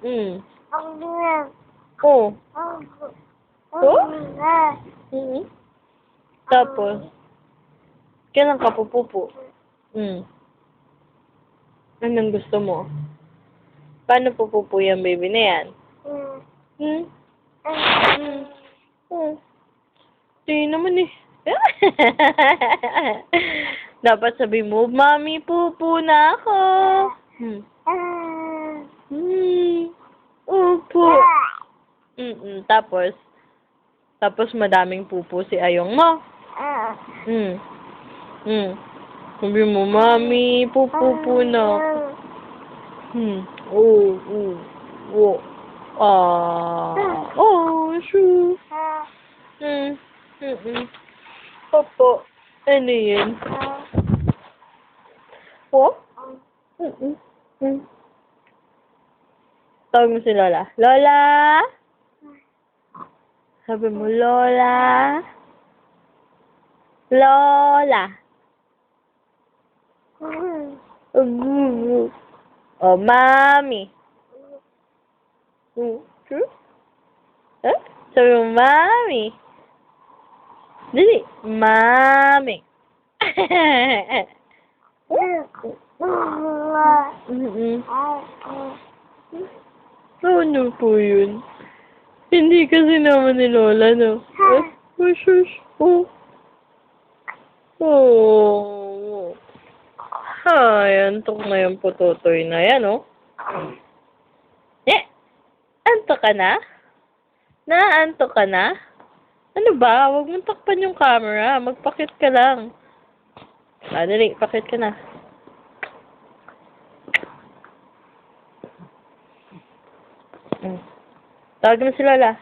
Mm. Ang bilang. Oh. Ang Oh? bilang. Mm. Tapos, kailan ka pupupo? Mm. Anong gusto mo? Paano pupupo yung baby na yan? Hmm? Hmm? Hmm. Tingin naman eh. Dapat sabi mo, Mami, pupo na ako. Hmm. Hmm. Opo. Tapos madaming pupo si Ayong mo. Hmm. Hmm. Sabi mo, Mami, pupupo na. Hmm. Oh, oh, oh. Oh, shoo. Hmm. Opo. Ano yun? Po? Hmm. Tawag mo si Lola. Lola? Sabi mo, Lola? Lola? Oh, Mami? True? Huh? Sabi mo, Mami? Dali. Mami. Ano po yun? Hindi kasi naman ni Lola, no? Oh, shush. Oh. Oh. Ay, antok na yung putotoy na yan, oh. Eh, antok ka na? Naantok ka na? Ano ba? Huwag mong takpan yung camera. Magpakit ka lang. Dali, pakit ka na. Tawag mo si Lola.